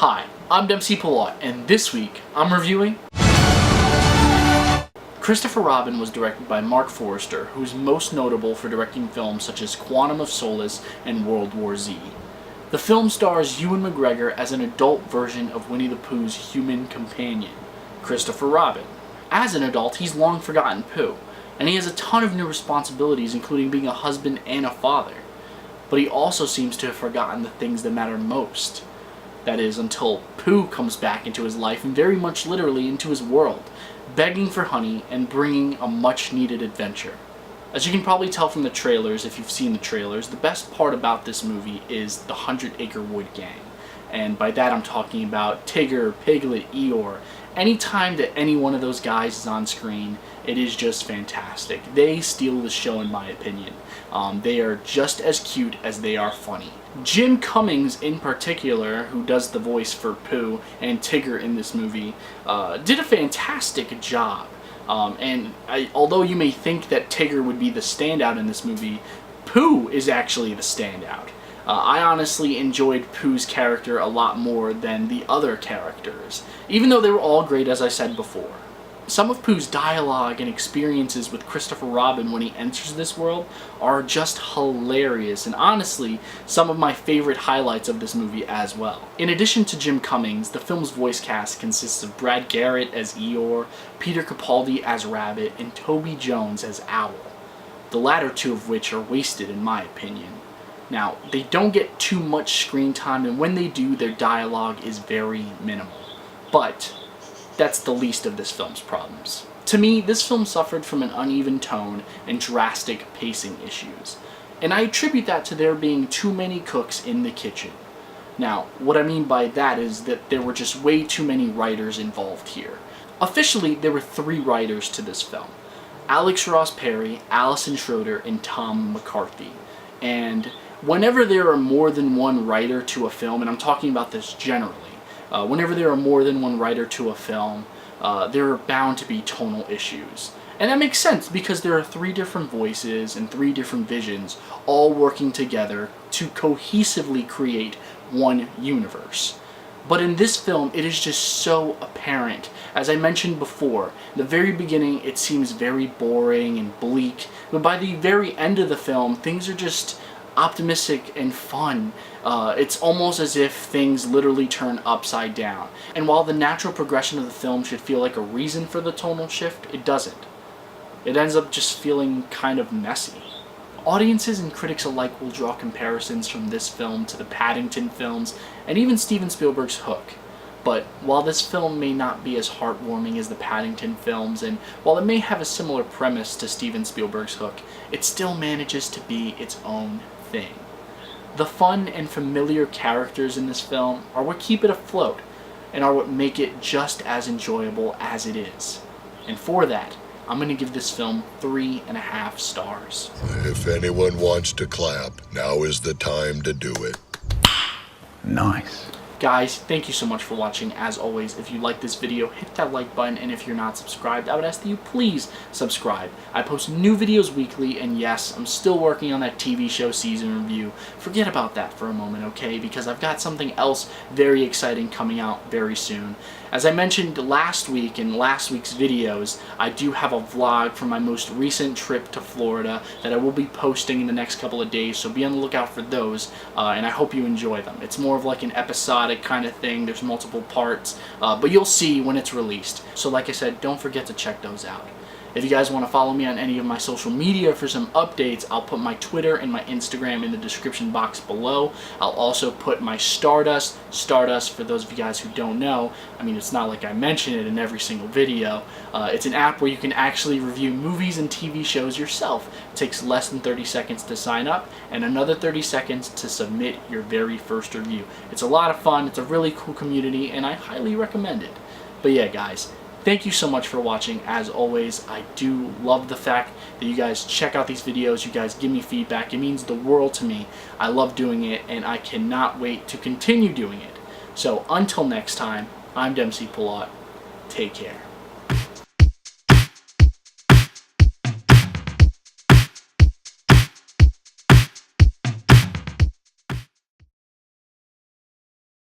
Hi, I'm Dempsey Pallot, and this week I'm reviewing Christopher Robin was directed by Marc Forster, who is most notable for directing films such as Quantum of Solace and World War Z. The film stars Ewan McGregor as an adult version of Winnie the Pooh's human companion, Christopher Robin. As an adult, he's long forgotten Pooh, and he has a ton of new responsibilities, including being a husband and a father. But he also seems to have forgotten the things that matter most. That is, until Pooh comes back into his life and very much literally into his world, begging for honey and bringing a much-needed adventure. As you can probably tell from the trailers, if you've seen the trailers, the best part about this movie is the 100-Acre Wood Gang. And by that I'm talking about Tigger, Piglet, Eeyore. Anytime that any one of those guys is on screen, it is just fantastic. They steal the show in my opinion. They are just as cute as they are funny. Jim Cummings in particular, who does the voice for Pooh and Tigger in this movie, did a fantastic job. Although you may think that Tigger would be the standout in this movie, Pooh is actually the standout. I honestly enjoyed Pooh's character a lot more than the other characters, even though they were all great as I said before. Some of Pooh's dialogue and experiences with Christopher Robin when he enters this world are just hilarious, and honestly, some of my favorite highlights of this movie as well. In addition to Jim Cummings, the film's voice cast consists of Brad Garrett as Eeyore, Peter Capaldi as Rabbit, and Toby Jones as Owl, the latter two of which are wasted in my opinion. Now, they don't get too much screen time, and when they do, their dialogue is very minimal. But that's the least of this film's problems. To me, this film suffered from an uneven tone and drastic pacing issues, and I attribute that to there being too many cooks in the kitchen. Now, what I mean by that is that there were just way too many writers involved here. Officially, there were 3 writers to this film: Alex Ross Perry, Allison Schroeder, and Tom McCarthy. And whenever there are more than one writer to a film, and I'm talking about this generally, whenever there are more than one writer to a film, there are bound to be tonal issues. And that makes sense because there are 3 different voices and 3 different visions all working together to cohesively create one universe. But in this film, it is just so apparent. As I mentioned before, the very beginning it seems very boring and bleak, but by the very end of the film, things are just optimistic and fun. It's almost as if things literally turn upside down. And while the natural progression of the film should feel like a reason for the tonal shift, it doesn't. It ends up just feeling kind of messy. Audiences and critics alike will draw comparisons from this film to the Paddington films and even Steven Spielberg's Hook. But while this film may not be as heartwarming as the Paddington films, and while it may have a similar premise to Steven Spielberg's Hook, it still manages to be its own thing. The fun and familiar characters in this film are what keep it afloat, and are what make it just as enjoyable as it is. And for that, I'm going to give this film 3.5 stars. If anyone wants to clap, now is the time to do it. Nice. Guys, thank you so much for watching. As always, if you like this video, hit that like button, and if you're not subscribed, I would ask that you please subscribe. I post new videos weekly, and yes, I'm still working on that TV show season review. Forget about that for a moment, okay? Because I've got something else very exciting coming out very soon. As I mentioned last week in last week's videos, I do have a vlog from my most recent trip to Florida that I will be posting in the next couple of days, so be on the lookout for those, and I hope you enjoy them. It's more of like an episodic kind of thing. There's multiple parts, but you'll see when it's released. So like I said, don't forget to check those out. If you guys want to follow me on any of my social media for some updates, I'll put my Twitter and my Instagram in the description box below. I'll also put my Stardust, for those of you guys who don't know, I mean, it's not like I mention it in every single video. It's an app where you can actually review movies and TV shows yourself. It takes less than 30 seconds to sign up and another 30 seconds to submit your very first review. It's a lot of fun, it's a really cool community, and I highly recommend it. But yeah, guys, thank you so much for watching. As always, I do love the fact that you guys check out these videos, you guys give me feedback. It means the world to me. I love doing it, and I cannot wait to continue doing it. So until next time, I'm Dempsey Pallot. Take care.